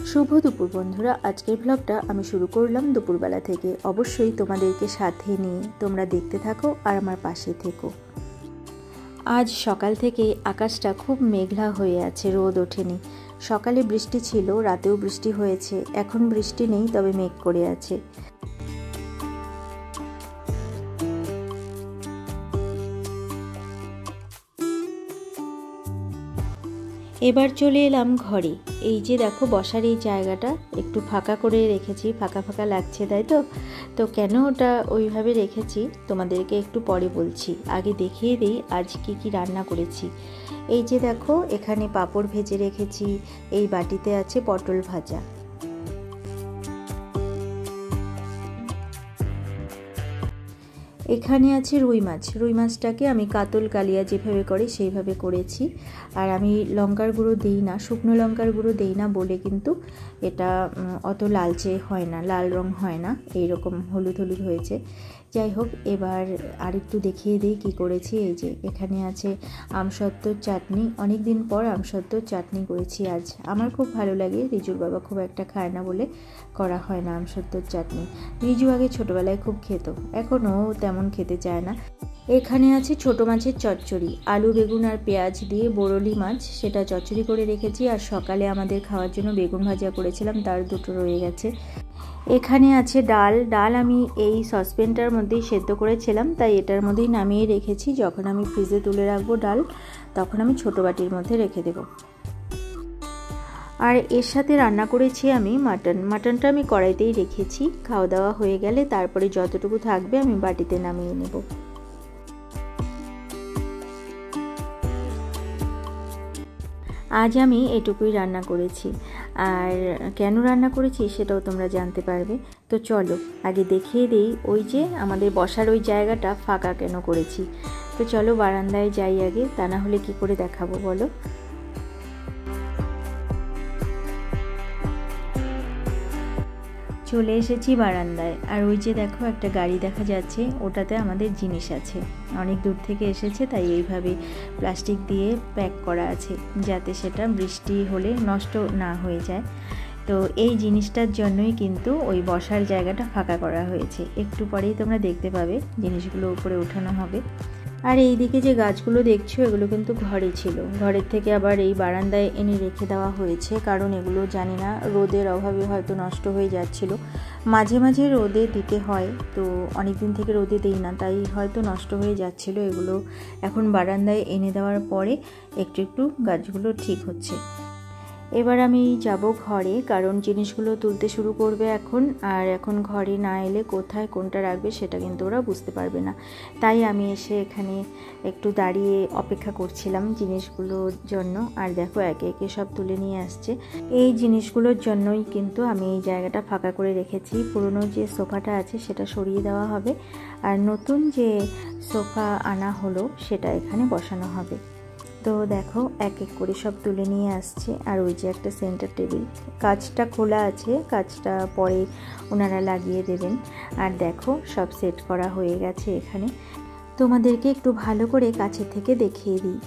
শুভ দুপুর বন্ধুরা, আজকের ব্লগটা আমি শুরু করলাম দুপুরবেলা থেকে। অবশ্যই তোমাদেরকে সাথে নিয়ে তোমরা দেখতে থাকো আর আমার পাশে থেকো। আজ সকাল থেকে আকাশটা খুব মেঘলা হয়ে আছে, রোদ ওঠেনি। সকালে বৃষ্টি ছিল, রাতেও বৃষ্টি হয়েছে, এখন বৃষ্টি নেই, তবে মেঘ করে আছে। এবার চলে এলাম ঘরে। এই যে দেখো, বসার এই জায়গাটা একটু ফাঁকা করে রেখেছি, ফাঁকা ফাঁকা লাগছে তাই তো কেন ওটা ওইভাবে রেখেছি তোমাদেরকে একটু পরে বলছি। আগে দেখিয়ে দিই আজ কি রান্না করেছি। এই যে দেখো, এখানে পাঁপড় ভেজে রেখেছি, এই বাটিতে আছে পটল ভাজা, এখানে আছে রুই মাছ। রুই মাছটাকে আমি কাতল কালিয়া যেভাবে করে সেইভাবে করেছি। আর আমি লঙ্কার গুঁড়ো দিই না, শুকনো লঙ্কার গুঁড়ো দিই না বলে কিন্তু এটা অত লালচে হয় না, লাল রং হয় না, এইরকম হলুদ হলুদ হয়েছে। যাই হোক, এবার আরেকটু দেখিয়ে দিই কী করেছি। এই যে এখানে আছে আমসত্ত্বর চাটনি, অনেক দিন পর আমসত্ত্বর চাটনি করেছি আজ। আমার খুব ভালো লাগে, রিজুর বাবা খুব একটা খায় না বলে করা হয় না আমসত্ত্বর চাটনি। রিজু আগে ছোটোবেলায় খুব খেত, এখনও তেমন খেতে চায় না। এখানে আছে ছোটো মাছের চচ্চড়ি, আলু বেগুন আর পেঁয়াজ দিয়ে বরলি মাছ, সেটা চচ্চড়ি করে রেখেছি। আর সকালে আমাদের খাওয়ার জন্য বেগুন ভাজা করেছিলাম, তার দুটো রয়ে গেছে। এখানে আছে ডাল আমি এই সসপ্যানটার মধ্যেই সেদ্ধ করেছিলাম, তাই এটার মধ্যেই নামিয়ে রেখেছি। যখন আমি ফ্রিজে তুলে রাখবো ডাল, তখন আমি ছোটো বাটির মধ্যে রেখে দেবো। আর এর সাথে রান্না করেছি আমি মাটনটা আমি কড়াইতেই রেখেছি। খাওয়া দাওয়া হয়ে গেলে তারপরে যতটুকু থাকবে আমি বাটিতে নামিয়ে নেব। আজ আমি এটুকুই রান্না করেছি, আর কেন রান্না করেছি সেটাও তোমরা জানতে পারবে। তো চলো আগে দেখিয়ে দিই ওই যে আমাদের বসার ওই জায়গাটা ফাঁকা কেন করেছি। তো চলো বারান্দায় যাই আগে, তা না হলে কি করে দেখাবো বলো। চলে এসেছি বারান্দায়, আর ওই যে দেখো একটা গাড়ি দেখা যাচ্ছে, ওটাতে আমাদের জিনিস আছে, অনেক দূর থেকে এসেছে, তাই এইভাবে প্লাস্টিক দিয়ে প্যাক করা আছে যাতে সেটা বৃষ্টি হলে নষ্ট না হয়ে যায়। তো এই জিনিসটার জন্যই কিন্তু ওই বসার জায়গাটা ফাঁকা করা হয়েছে। একটু পরেই তোমরা দেখতে পাবে জিনিসগুলো উপরে ওঠানো হবে। আর এই দিকে যে গাছগুলো দেখছো, এগুলো কিন্তু ঘরে ছিল, ঘরের থেকে আবার এই বারান্দায় এনে রেখে দেওয়া হয়েছে, কারণ এগুলো জানি না রোদের অভাবে হয়তো নষ্ট হয়ে যাচ্ছিল। মাঝে মাঝে রোদে দিতে হয়, তো অনেক দিন থেকে রোদে দিই না, তাই হয়তো নষ্ট হয়ে যাচ্ছিল। এগুলো এখন বারান্দায় এনে দেওয়ার পরে একটু একটু গাছগুলো ঠিক হচ্ছে। এবার আমি যাব ঘরে, কারণ জিনিসগুলো তুলতে শুরু করবে এখন। আর এখন ঘরে না এলে কোথায় কোনটা রাখবে সেটা কিন্তু ওরা বুঝতে পারবে না, তাই আমি এসে এখানে একটু দাঁড়িয়ে অপেক্ষা করছিলাম জিনিসগুলোর জন্য। আর দেখো একে একে সব তুলে নিয়ে আসছে। এই জিনিসগুলোর জন্যই কিন্তু আমি এই জায়গাটা ফাঁকা করে রেখেছি। পুরনো যে সোফাটা আছে সেটা সরিয়ে দেওয়া হবে, আর নতুন যে সোফা আনা হলো সেটা এখানে বসানো হবে। তো দেখো এক এক করে সব তুলে নিয়ে আসছে। আর ওই যে একটা সেন্টার টেবিল, কাঁচটা খোলা আছে, কাঁচটা পরে ওনারা লাগিয়ে দেবেন। আর দেখো সব সেট করা হয়ে গেছে এখানে। তোমাদেরকে একটু ভালো করে কাছে থেকে দেখিয়ে দিই।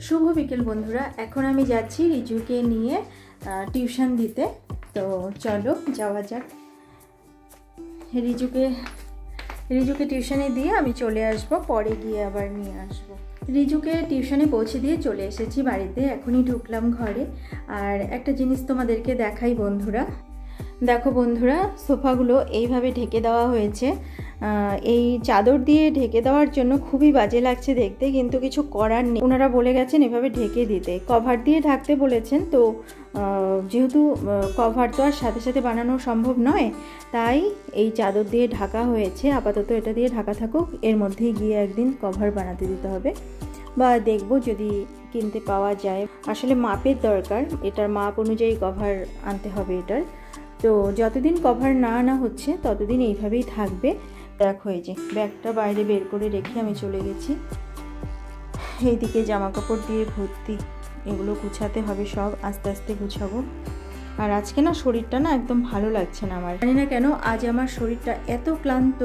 শুভ বিকেল বন্ধুরা, এখন আমি যাচ্ছি রিজুকে নিয়ে টিউশন দিতে। তো চলো যাওয়া যাক। রিজুকে টিউশনে দিয়ে আমি চলে আসব, পরে গিয়ে আবার নিয়ে আসব। রিজুকে টিউশনে পৌঁছে দিয়ে চলে এসেছি বাড়িতে, এখনই ঢুকলাম ঘরে। আর একটা জিনিস তোমাদেরকে দেখাই বন্ধুরা, দেখো বন্ধুরা, সোফাগুলো এইভাবে ঢেকে দেওয়া হয়েছে। এই চাদর দিয়ে ঢেকে দেওয়ার জন্য খুবই বাজে লাগছে দেখতে, কিন্তু কিছু করার নেই। ওনারা বলে গেছেন এভাবে ঢেকে দিতে, কভার দিয়ে ঢাকতে বলেছেন। তো যেহেতু কভার তো আর সাথে সাথে বানানো সম্ভব নয়, তাই এই চাদর দিয়ে ঢাকা হয়েছে। আপাতত এটা দিয়ে ঢাকা থাকুক, এর মধ্যেই গিয়ে একদিন কভার বানাতে দিতে হবে, বা দেখব যদি কিনতে পাওয়া যায়। আসলে মাপের দরকার, এটার মাপ অনুযায়ী কভার আনতে হবে এটার। তো যতদিন কভার না আনা হচ্ছে ততদিন এইভাবেই থাকবে। দেখো এই যে ব্যাগটা বাইরে বের করে রেখে আমি চলে গেছি। এইদিকে জামা কাপড় দিয়ে ভর্তি, এগুলো গুছাতে হবে, সব আস্তে আস্তে গুছাবো। আর আজকে না শরীরটা না একদম ভালো লাগছে না, আমার জানি না কেন আজ আমার শরীরটা এত ক্লান্ত,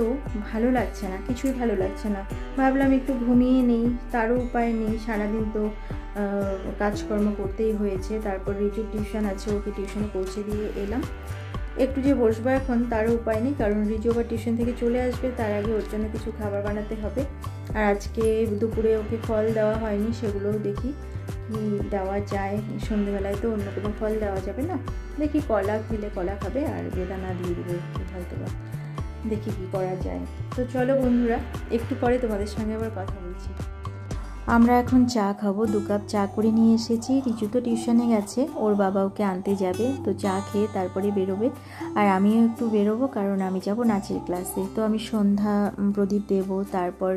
ভালো লাগছে না, কিছুই ভালো লাগছে না। ভাবলাম একটু ঘুমিয়ে নেই, তারও উপায় নেই, সারাদিন তো কাজকর্ম করতেই হয়েছে। তারপর রিজুর টিউশন আছে, ওকে টিউশনে পৌঁছে দিয়ে এলাম। একটু যে বসবো এখন তারও উপায় নেই, কারণ রিজু আবার টিউশন থেকে চলে আসবে, তার আগে ওর জন্য কিছু খাবার বানাতে হবে। আর আজকে দুপুরে ওকে ফল দেওয়া হয়নি, সেগুলোও দেখি কি দেওয়া যায়। সন্ধ্যেবেলায় তো অন্য কোনো ফল দেওয়া যাবে না, দেখি কলা খেলে কলা খাবে, আর বেদানা দিয়ে দেবো একটু হয়তো বা, দেখি কি করা যায়। তো চলো বন্ধুরা, একটু পরে তোমাদের সঙ্গে আবার কথা বলছি। আমরা এখন চা খাবো, 2 কাপ চা করে নিয়ে এসেছি। রিজু তো টিউশনে গেছে, ওর বাবা ওকে আনতে যাবে, তো চা খেয়ে তারপরে বেরোবে। আর আমিও একটু বেরোবো, কারণ আমি যাব নাচের ক্লাসে। তো আমি সন্ধ্যা প্রদীপ দেবো, তারপর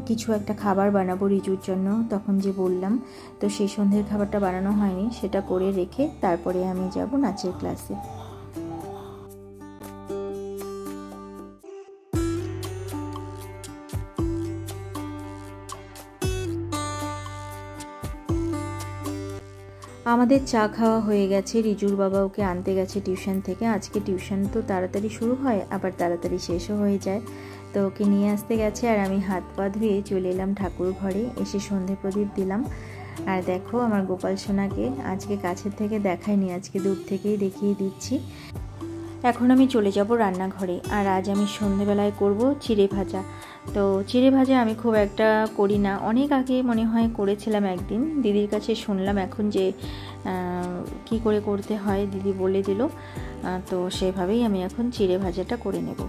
কিছু একটা খাবার বানাবো রিজুর জন্য, তখন যে বললাম। তো সেই সন্ধ্যের খাবারটা বানানো হয়নি, সেটা করে রেখে তারপরে আমি যাব নাচের ক্লাসে। আমাদের চা খাওয়া হয়ে গেছে। রিজুর বাবা ওকে আনতে গেছে টিউশন থেকে। আজকে টিউশন তো তাড়াতাড়ি শুরু হয়, আবার তাড়াতাড়ি শেষও হয়ে যায়। তো ওকে নিয়ে আসতে গেছে, আর আমি হাত পা ধুয়ে চলে এলাম ঠাকুর ঘরে, এসে সন্ধে প্রদীপ দিলাম। আর দেখো আমার গোপাল সোনাকে আজকে কাছের থেকে দেখাইনি, আজকে দূর থেকেই দেখিয়ে দিচ্ছি। এখন আমি চলে যাব রান্নাঘরে। আর আজ আমি সন্ধেবেলায় করব চিড়ে ভাজা। তো চিড়ে ভাজা আমি খুব একটা করি না, অনেক আগে মনে হয় করেছিলাম একদিন, দিদির কাছে শুনলাম এখন যে কি করে করতে হয়, দিদি বলে দিল। তো সেভাবেই আমি এখন চিড়ে ভাজাটা করে নেব।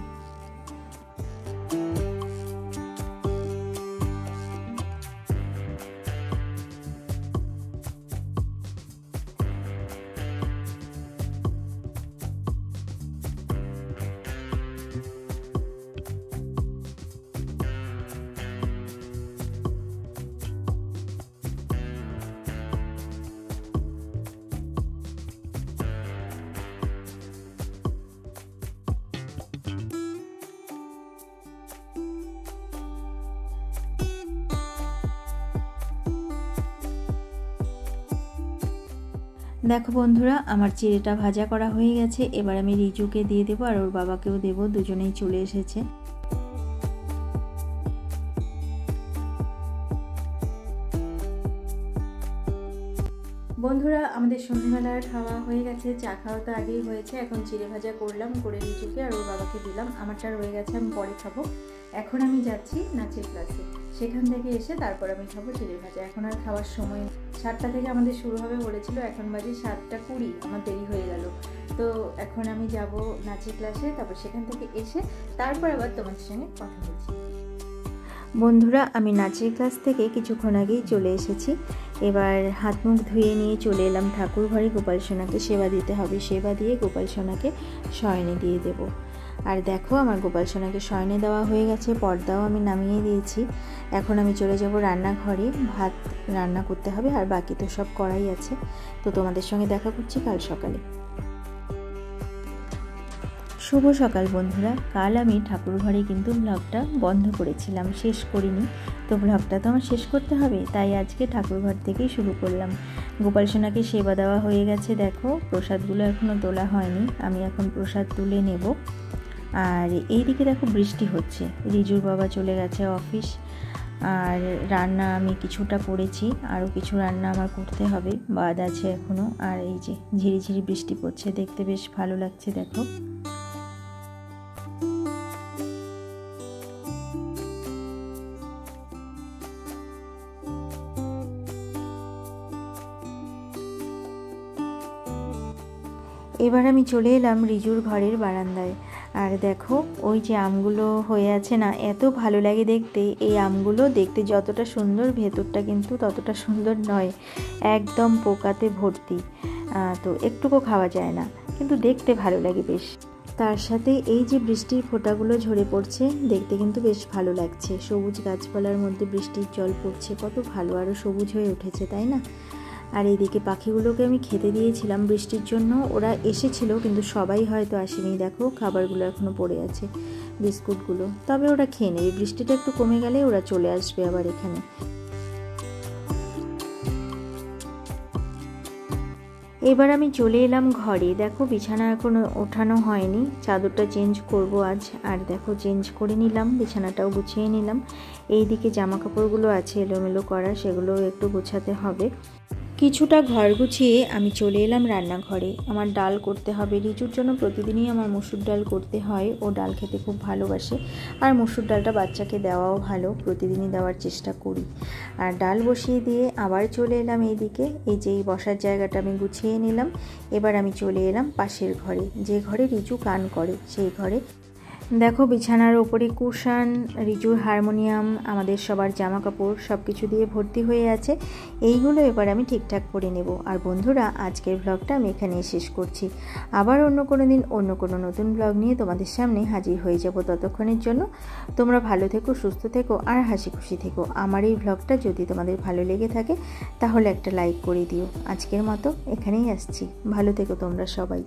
দেখো বন্ধুরা, আমার চিড়েটা ভাজা করা হয়ে গেছে। এবার আমি রিজুকে দিয়ে দেবো, আর ওর বাবাকেও দেবো, দুজনেই চলে এসেছে। বন্ধুরা, আমাদের সন্ধ্যেবেলার খাওয়া হয়ে গেছে, চা খাওয়া তো আগেই হয়েছে। এখন চিড়ে ভাজা করলাম, করে রিজুকে আর ওর বাবাকে দিলাম, আমারটা রয়ে গেছে, আমি পরে খাবো। এখন আমি যাচ্ছি নাচের ক্লাসে, সেখান থেকে এসে তারপর আমি খাবো চিড়ে ভাজা। এখন আর খাওয়ার সময়, 7টা থেকে আমাদের শুরু হবে বলেছিল, এখন বাজে 7:20, আমার দেরি হয়ে গেল। তো এখন আমি যাব নাচের ক্লাসে, তারপর সেখান থেকে এসে তারপর আবার তোমাদের সঙ্গে কথা বলছি। বন্ধুরা, আমি নাচের ক্লাস থেকে কিছুক্ষণ আগেই চলে এসেছি। এবার হাত মুখ ধুয়ে নিয়ে চলে এলাম ঠাকুর ঘরে, গোপাল সোনাকে সেবা দিতে হবে। সেবা দিয়ে গোপাল সোনাকে শয়নে দিয়ে দেব। আর দেখো আমার গোপাল সোনাকে শয়নে দেওয়া হয়ে গেছে, পর্দাও আমি নামিয়ে দিয়েছি। এখন আমি চলে যাব রান্নাঘরে, ভাত রান্না করতে হবে, আর বাকি তো সব করাই আছে। তো তোমাদের সঙ্গে দেখা করছি কাল সকালে। শুভ সকাল বন্ধুরা। কাল আমি ঠাকুর ঘরে কিন্তু ব্লগটা বন্ধ করেছিলাম, শেষ করিনি। তো ব্লগটা তো আমার শেষ করতে হবে, তাই আজকে ঠাকুর ঘর থেকেই শুরু করলাম। গোপাল সোনাকে সেবা দেওয়া হয়ে গেছে, দেখো প্রসাদগুলো এখনও তোলা হয়নি, আমি এখন প্রসাদ তুলে নেব। আর এইদিকে দেখো বৃষ্টি হচ্ছে, রিজুর বাবা চলে গেছে অফিস। আর রান্না আমি কিছুটা করেছি, আরও কিছু রান্না আমার করতে হবে, বাদ আছে এখনও। আর এই যে ঝিরিঝিরি বৃষ্টি পড়ছে, দেখতে বেশ ভালো লাগছে দেখো। এবার আমি চলে এলাম রিজুর ঘরের বারান্দায়। আর দেখো ওই যে আমগুলো হয়ে আছে না, এত ভালো লাগে দেখতে। এই আমগুলো দেখতে যতটা সুন্দর, ভেতরটা কিন্তু ততটা সুন্দর নয়, একদম পোকাতে ভর্তি। তো একটুকু খাওয়া যায় না, কিন্তু দেখতে ভালো লাগে বেশ। তার সাথে এই যে বৃষ্টির ফোঁটাগুলো ঝরে পড়ছে, দেখতে কিন্তু বেশ ভালো লাগছে। সবুজ গাছপালার মধ্যে বৃষ্টির জল পড়ছে, কত ভালো, আরও সবুজ হয়ে উঠেছে, তাই না? আর এইদিকে পাখিগুলোকে আমি খেতে দিয়েছিলাম বৃষ্টির জন্য, ওরা এসেছিল কিন্তু সবাই হয়তো আসেনি। দেখো খাবারগুলো এখনও পড়ে আছে, বিস্কুটগুলো, তবে ওরা খেয়ে নেবে। বৃষ্টিটা একটু কমে গেলে ওরা চলে আসবে আবার এখানে। এবার আমি চলে এলাম ঘরে। দেখো বিছানা এখনো ওঠানো হয়নি, চাদরটা চেঞ্জ করব আজ। আর দেখো চেঞ্জ করে নিলাম, বিছানাটাও গুছিয়ে নিলাম। এইদিকে জামা কাপড়গুলো আছে এলোমেলো করা, সেগুলো একটু গোছাতে হবে। কিছুটা ঘর গুছিয়ে আমি চলে এলাম রান্নাঘরে। আমার ডাল করতে হবে, রিচুর জন্য প্রতিদিনই আমার মসুর ডাল করতে হয়, ও ডাল খেতে খুব ভালোবাসে। আর মসুর ডালটা বাচ্চাকে দেওয়াও ভালো, প্রতিদিনই দেওয়ার চেষ্টা করি। আর ডাল বসিয়ে দিয়ে আবার চলে এলাম এইদিকে। এই যে এই বসার জায়গাটা আমি গুছিয়ে নিলাম। এবার আমি চলে এলাম পাশের ঘরে, যে ঘরে রিচু গান করে সেই ঘরে। দেখো বিছানার ওপরে কুশন, রিচুর হারমোনিয়াম, আমাদের সবার জামা কাপড় সব কিছু দিয়ে ভর্তি হয়ে আছে। এইগুলো এবার আমি ঠিকঠাক করে নেব। আর বন্ধুরা, আজকের ব্লগটা আমি এখানেই শেষ করছি। আবার অন্য কোনো দিন অন্য কোনো নতুন ব্লগ নিয়ে তোমাদের সামনে হাজির হয়ে যাব। ততক্ষণের জন্য তোমরা ভালো থেকো, সুস্থ থেকো আর হাসি খুশি থেকো। আমার এই ব্লগটা যদি তোমাদের ভালো লেগে থাকে তাহলে একটা লাইক করে দিও। আজকের মতো এখানেই আসছি, ভালো থেকো তোমরা সবাই।